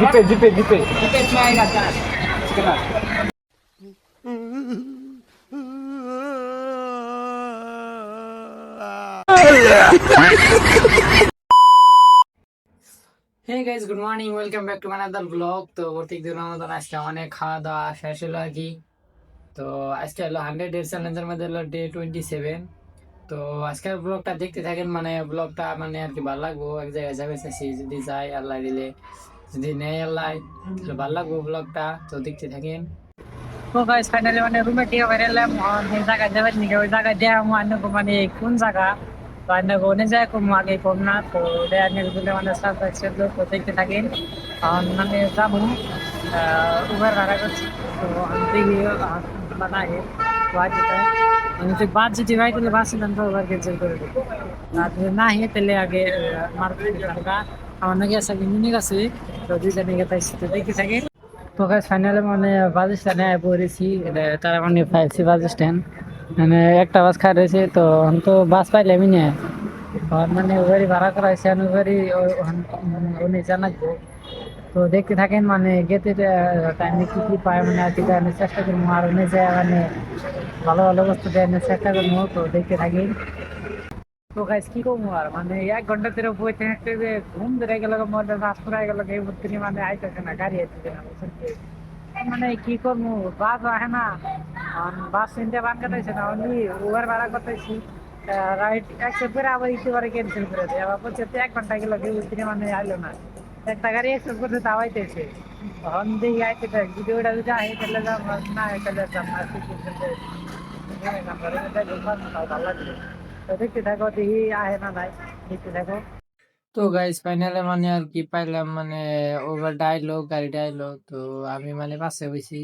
জিপে জিপে জিপে hey guys, good morning, welcome back to another blog. তো প্রত্যেক দিন আমাদের আজকে অনেক খাওয়া দাওয়া শেষ হলো আর কি। তো আজকে হলো 100 ডেজ চ্যালেঞ্জের মধ্যে হলো ডে 27। তো আজকের ব্লগটা দেখতে থাকেন, মানে ব্লগটা মানে আর কি ভালো লাগবো। এক জায়গায় যাবে চাইছি, যদি যাই আল্লাহ দিলে, যদি নেই আল্লাহ তাহলে ভালো লাগবো ব্লগটা। তো দেখতে থাকেন। তো গাইস ফাইনালি মানে রুমে টিকে বেরোলাম, এই জায়গায় যাবেন নাকি ওই জায়গায় দেওয়া মানে কোন জায়গা তো অন্য যায় কম আগে কম না। তো বলে মানে সাবস্ক্রাইব তো দেখতে থাকেন। মানে যাবো উবার ভাড়া করছি। তো আমি বানাই আমি তো বাস যদি ভাই তাহলে বাস ছিলাম তো ওভার ক্যান্সেল করে দেবো। আর যদি না হে তাহলে আগে মার্কেট আমার নাকি আছে মিনি আছে। তো দুইজনে গেছে তো দেখতে থাকেন। তো গাইস ফাইনালি মানে বাস স্ট্যান্ডে পড়েছি, তারা মানে 5C বাস স্ট্যান্ড, মানে একটা বাস খাই রয়েছে। তো আমি তো বাস পাইলামই না, আর মানে ওভারই ভাড়া করা হয়েছে, ওভারই উনি জানাবো। তো দেখতে থাকেন, মানে গেতে টাইমে কি কি পায় মানে আর কি দেওয়ার চেষ্টা করবো, আর উনি যায় মানে ভালো ভালো বস্তু দেওয়ার চেষ্টা করবো। তো দেখতে থাকি। তো গাইস কি করবো আর মানে 1 ঘন্টা ধরে বই থাকতে যে ঘুম ধরে গেল, মনে শ্বাস ফুরাই গেল, এই তিনি মানে আইতেছে না, গাড়ি আইতেছে না, বুঝছেন কি? মানে কি করবো, বাস আসে না, বাস চিনতে বান কাটাইছে না, অনলি উবার ভাড়া করতেছি রাইট অ্যাকসেপ্ট করে আবার একটু পরে ক্যান্সেল করে দেয়। আবার বলছে 1 ঘন্টা গেল, তিনি মানে আইলো না, একটা গাড়ি অ্যাকসেপ্ট করতে তাও আইতেছে। তখন দিয়ে আইতে থাক, যদি ওটা যদি আই তাহলে না তাহলে ভালো লাগবে। তো দেখতে থাকো, দেখি আহে না নাই, দেখতে থাকো। তো গাইস ফাইনালে মানে আর কি পাইলাম, মানে ওভার ডাইলো, গাড়িটা আইলো। তো আমি মানে পাশে বসি,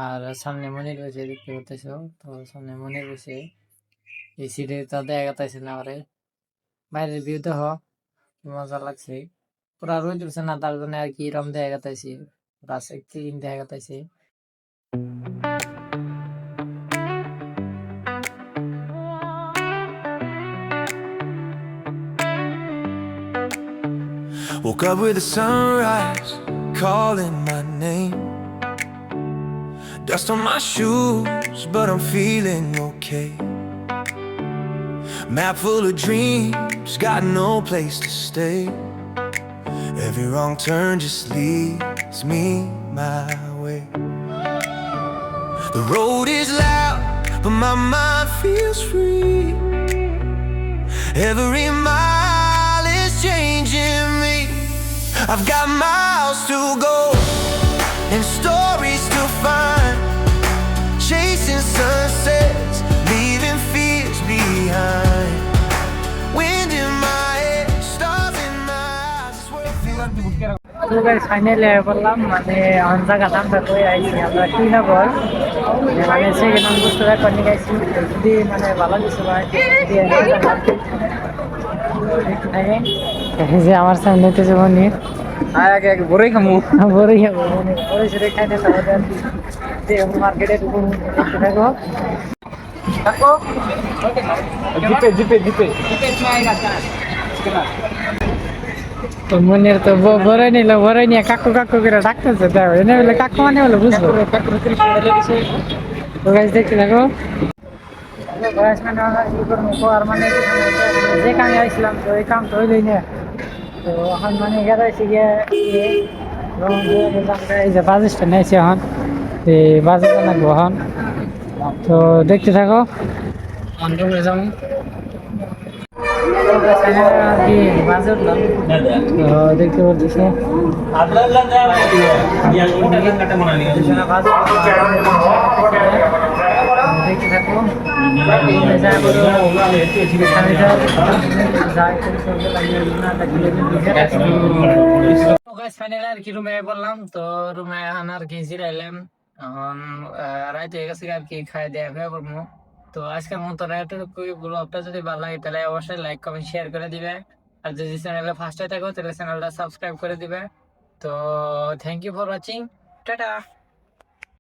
আর সামনে মনির বসে, দেখতে পাচ্ছ। তো সামনে মনির বসে, এই সিটে তো দেখা গেছে না, আরে বাইরের ভিউ দেখ মজা লাগছে। পুরা রোদ উঠছে না, তার জন্য আর কি রম দেখা গেছে, রাস্তা ক্লিন দেখা গেছে। Woke up with the sunrise calling my name. Dust on my shoes, but I'm feeling okay. Map full of dreams, got no place to stay. Every wrong turn just leads me my way. The road is loud, but my mind feels free. Every mile is changing me. I've got miles to go and stories to find. Chasing sunsets, leaving fears behind. Wind in my head, stars in my eyes. তো guys finally বললাম, মানে on জায়গা নামটা কই আইছি আমরা টিনগর, মানে second on বুঝতে পারি কোন গাইছি। যদি মানে ভালো কিছু হয় যে আমার সামনে নিতেছে মনি, আগে আগে বড়ই খামু বড়ই খাবো, মানে বড়ই সেটা খাইতে আমাদের যে মার্কেটে থাকবো। জিপে জিপে জিপে তো মনের তো বড়ই নিল, বড়ই নিয়ে কাকু কাকু করে ডাকতেছে, দেখো এনে বলে কাকু মানে বলে বুঝবো। তো গাইস দেখতে থাকো। আর মানে যে কামে আইছিলাম তো এই কাম তো হইলই না। তো এখন মানে গেছে গিয়ে এই যে বাস স্ট্যান্ড আছে এখন, এই বাসে লাগবো এখন। তো দেখতে থাকো, অন্ধ্রে যাবো আর কি বাসে উঠলাম। তো দেখতে বলতেছে দেখতে থাকো। ফাইনালি আর কি রুমে বললাম, তো রুমে আর কি জিরাইলাম। এখন রাইতে হয়ে গেছে আর কি, খাই দেয়া হয়ে করবো। তো আজকের মতো ব্লগটা যদি ভালো লাগে তাহলে অবশ্যই লাইক কমেন্ট শেয়ার করে দিবে, আর যদি চ্যানেলে ফার্স্টে থাকো তাহলে চ্যানেলটা সাবস্ক্রাইব করে দিবে। তো thank you for watching, tata.